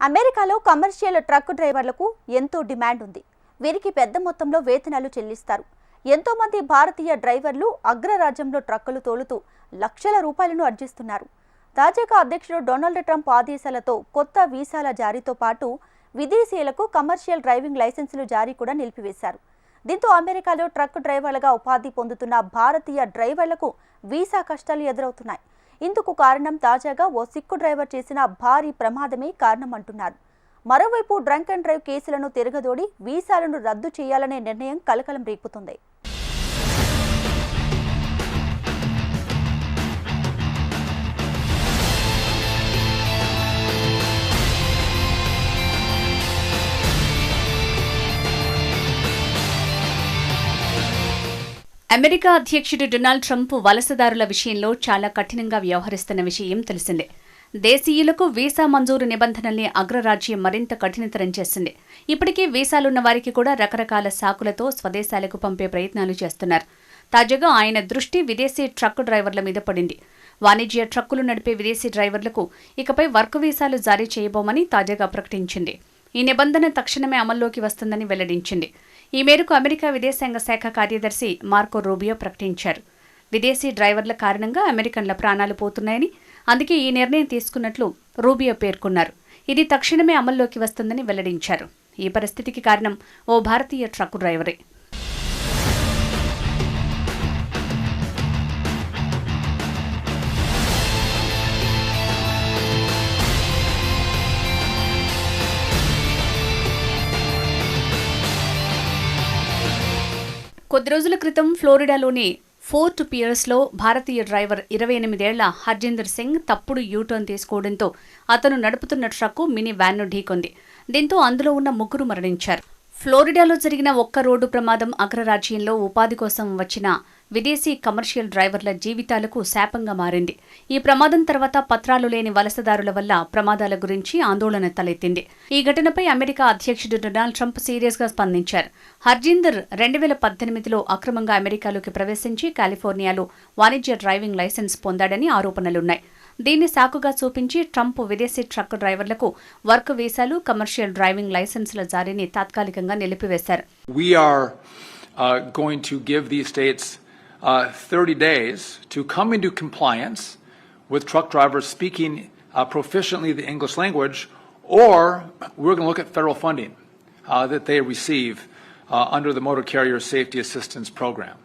అమెరికాలో commercial truck డ్రైవర్లకు ఎంతో డిమాండ్ ఉంది. వీరికి పెద్ద మొత్తంలో వేతనాలు చెల్లిస్తారు. ఎంతో మంది భారతీయ డ్రైవర్లు అగ్రరాజ్యంలో ట్రక్కులు తోలుతూ లక్షల రూపాయలను ఆర్జిస్తున్నారు. తాజాగా అధ్యక్షుడు డొనాల్డ్ ట్రంప్ ఆదేశాలతో కొత్త వీసాల జారీతో పాటు విదేశీయులకు కమర్షియల్ డ్రైవింగ్ లైసెన్సులు జారీ కూడా నిలిపివేశారు. దీంతో అమెరికాలో ట్రక్ డ్రైవర్లుగా ఉపాధి పొందుతున్న భారతీయ డ్రైవర్లకు వీసా కష్టాలు ఎదురవుతున్నాయి. ఇందుకు కారణం తాజాగా ఓ సిక్కు డ్రైవర్ చేసిన భారీ ప్రమాదమే కారణమంటున్నారు. మరోవైపు డ్రంక్ అండ్ డ్రైవ్ కేసులను తిరగదోడి వీసాలను రద్దు చేయాలనే నిర్ణయం కలకలం రేపుతుంది. అమెరికా అధ్యక్షుడు డొనాల్డ్ ట్రంప్ వలసదారుల విషయంలో చాలా కఠినంగా వ్యవహరిస్తున్న విషయం తెలిసిందే. దేశీయులకు వీసా మంజూరు నిబంధనల్ని అగ్రరాజ్యం మరింత కఠినతరం చేసింది. ఇప్పటికే వీసాలున్న వారికి కూడా రకరకాల సాకులతో స్వదేశాలకు పంపే ప్రయత్నాలు చేస్తున్నారు. తాజాగా ఆయన దృష్టి విదేశీ ట్రక్ డ్రైవర్ల మీద పడింది. వాణిజ్య ట్రక్కులు నడిపే విదేశీ డ్రైవర్లకు ఇకపై వర్క్ వీసాలు జారీ చేయబోమని తాజాగా ప్రకటించింది. ఈ నిబంధన తక్షణమే అమల్లోకి వస్తుందని వెల్లడించింది. ఈ మేరకు అమెరికా విదేశాంగ శాఖ కార్యదర్శి మార్కో రూబియో ప్రకటించారు. విదేశీ డ్రైవర్ల కారణంగా అమెరికన్ల ప్రాణాలు పోతున్నాయని, అందుకే ఈ నిర్ణయం తీసుకున్నట్లు రూబియో పేర్కొన్నారు. ఇది తక్షణమే అమల్లోకి వస్తుందని వెల్లడించారు. ఈ పరిస్థితికి కారణం ఓ భారతీయ ట్రక్కు డ్రైవరే. కొద్ది రోజుల క్రితం ఫ్లోరిడాలోని ఫోర్ట్ పియర్స్లో భారతీయ డ్రైవర్ 28 ఏళ్ల హర్జిందర్ సింగ్ తప్పుడు యూటర్న్ తీసుకోవడంతో అతను నడుపుతున్న ట్రక్కు మినీ వ్యాన్ను ఢీకొంది. దీంతో అందులో ఉన్న ముగ్గురు మరణించారు. ఫ్లోరిడాలో జరిగిన ఒక్క రోడ్డు ప్రమాదం అగ్రరాజ్యంలో ఉపాధి కోసం వచ్చిన విదేశీ కమర్షియల్ డ్రైవర్ల జీవితాలకు శాపంగా మారింది. ఈ ప్రమాదం తర్వాత పత్రాలు లేని వలసదారుల వల్ల ప్రమాదాల గురించి ఆందోళన తలెత్తింది. ఈ ఘటనపై అమెరికా అధ్యక్షుడు డొనాల్డ్ ట్రంప్ సీరియస్గా స్పందించారు. హర్జిందర్ 2018లో అక్రమంగా అమెరికాలోకి ప్రవేశించి కాలిఫోర్నియాలో వాణిజ్య డ్రైవింగ్ లైసెన్స్ పొందాడని ఆరోపణలున్నాయి. దీన్ని సాకుగా చూపించి ట్రంప్ విదేశీ ట్రక్ డ్రైవర్లకు వర్క్ వీసాలు, కమర్షియల్ డ్రైవింగ్ లైసెన్సుల జారీని తాత్కాలికంగా నిలిపివేశారు. We are going to give these states 30 days to come into compliance with truck drivers speaking proficiently the English language, or we're going to look at federal funding that they receive under the Motor Carrier Safety Assistance Program.